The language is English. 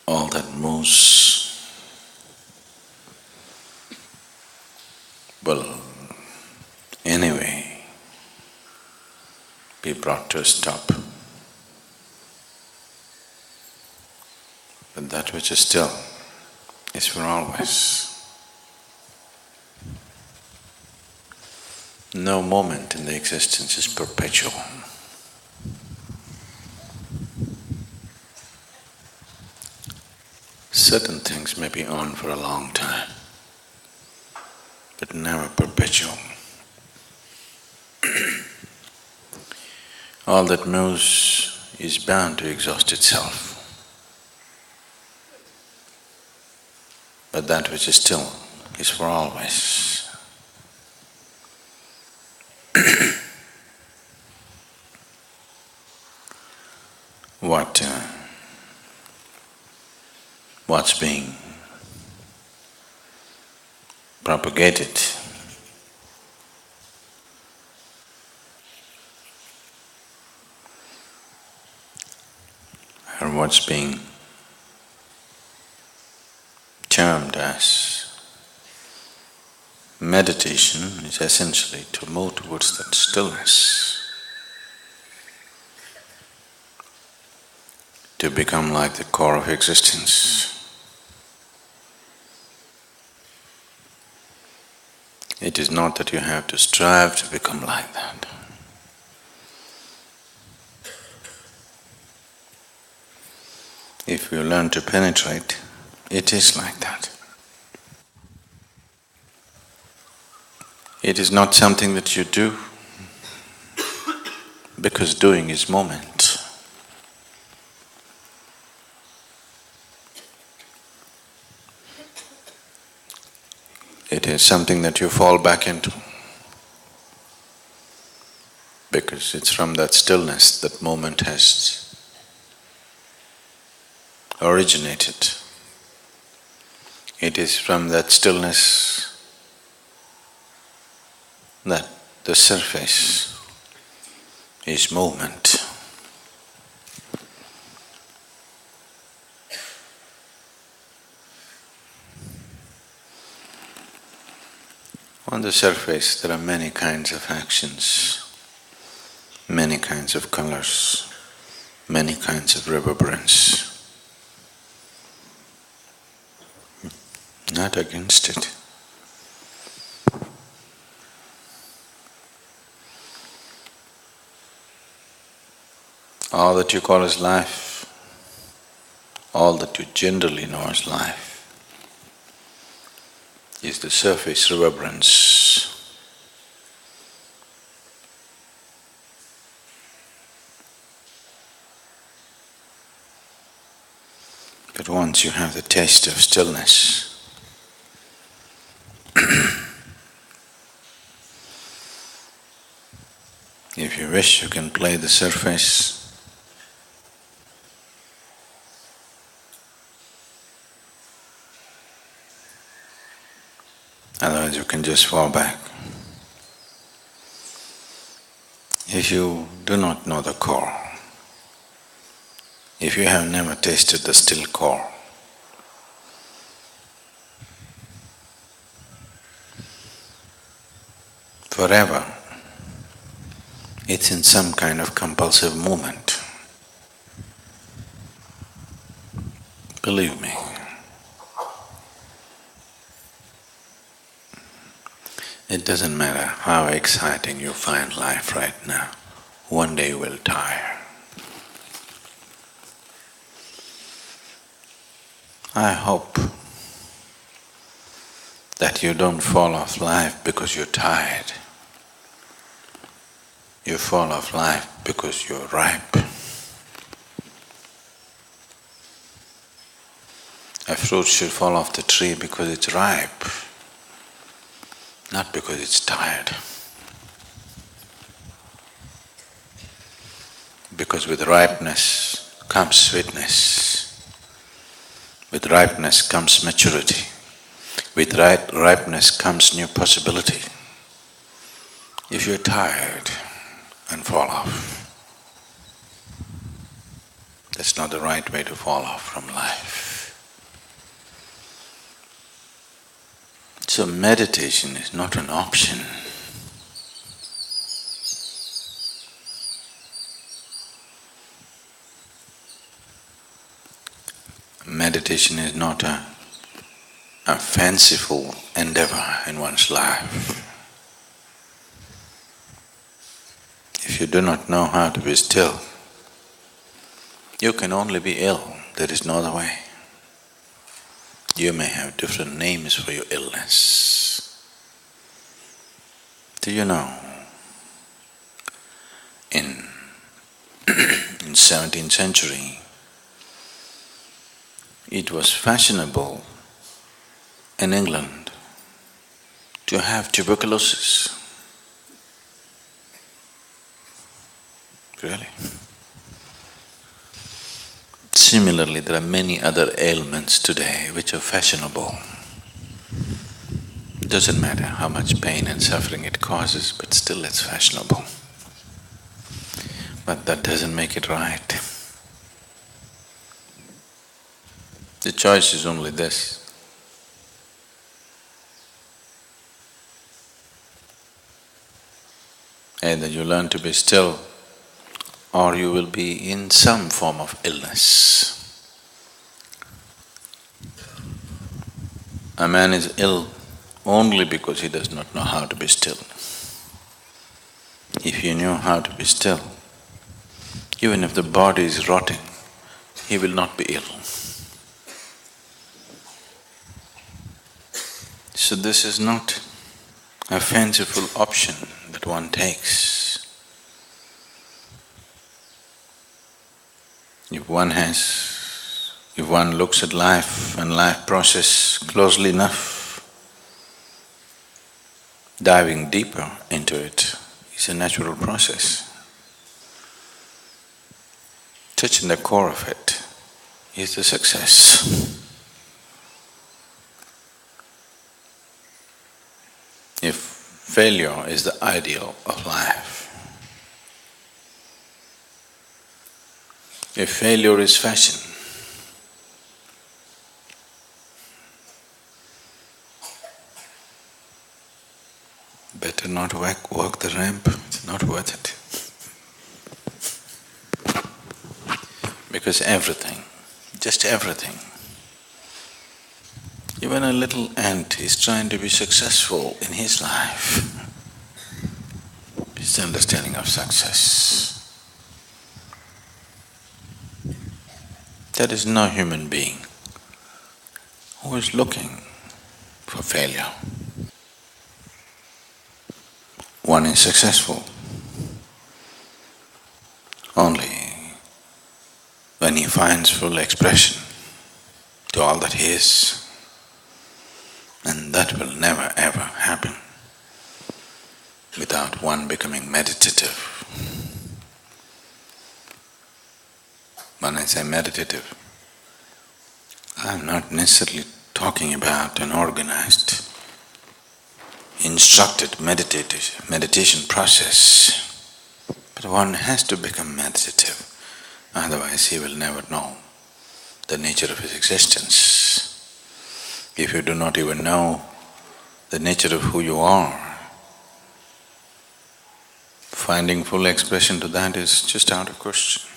all that moves will anyway be brought to a stop. But that which is still is for always. No moment in the existence is perpetual. Certain things may be on for a long time, but never perpetual. All that moves is bound to exhaust itself. But that which is still is for always. What's being propagated or what's being termed as meditation is essentially to move towards that stillness, to become like the core of existence. It is not that you have to strive to become like that. If you learn to penetrate, it is like that. It is not something that you do because doing is moment. It is something that you fall back into because it's from that stillness that moment has originated. It is from that stillness that the surface is movement. On the surface there are many kinds of actions, many kinds of colors, many kinds of reverberance. Not against it. All that you call as life, all that you generally know as life, is the surface reverberance. But once you have the taste of stillness, if you wish, you can play the surface. Otherwise you can just fall back. If you do not know the core, if you have never tasted the still core, forever it's in some kind of compulsive movement. Believe me. It doesn't matter how exciting you find life right now, one day you will tire. I hope that you don't fall off life because you're tired. You fall off life because you're ripe. A fruit should fall off the tree because it's ripe, not because it's tired. Because with ripeness comes sweetness. With ripeness comes maturity. With ripeness comes new possibility. If you're tired and fall off, that's not the right way to fall off from life. So meditation is not an option. Meditation is not a fanciful endeavor in one's life. If you do not know how to be still, you can only be ill, there is no other way. You may have different names for your illness. Do you know, in 17th century, it was fashionable in England to have tuberculosis. Really? Similarly, there are many other ailments today which are fashionable. Doesn't matter how much pain and suffering it causes, but still it's fashionable. But that doesn't make it right. The choice is only this. Either you learn to be still, or you will be in some form of illness. A man is ill only because he does not know how to be still. If he knew how to be still, even if the body is rotting, he will not be ill. So this is not a fanciful option that one takes. If one looks at life and life process closely enough, diving deeper into it is a natural process. Touching the core of it is the success. If failure is the ideal of life, if failure is fashion, better not walk the ramp, it's not worth it. Because everything, just everything, even a little ant is trying to be successful in his life. His understanding of success. There is no human being who is looking for failure. One is successful only when he finds full expression to all that he is. And that will never ever happen without one becoming meditative. When I say meditative, I'm not necessarily talking about an organized, instructed meditation process, but one has to become meditative, otherwise he will never know the nature of his existence. If you do not even know the nature of who you are, finding full expression to that is just out of question.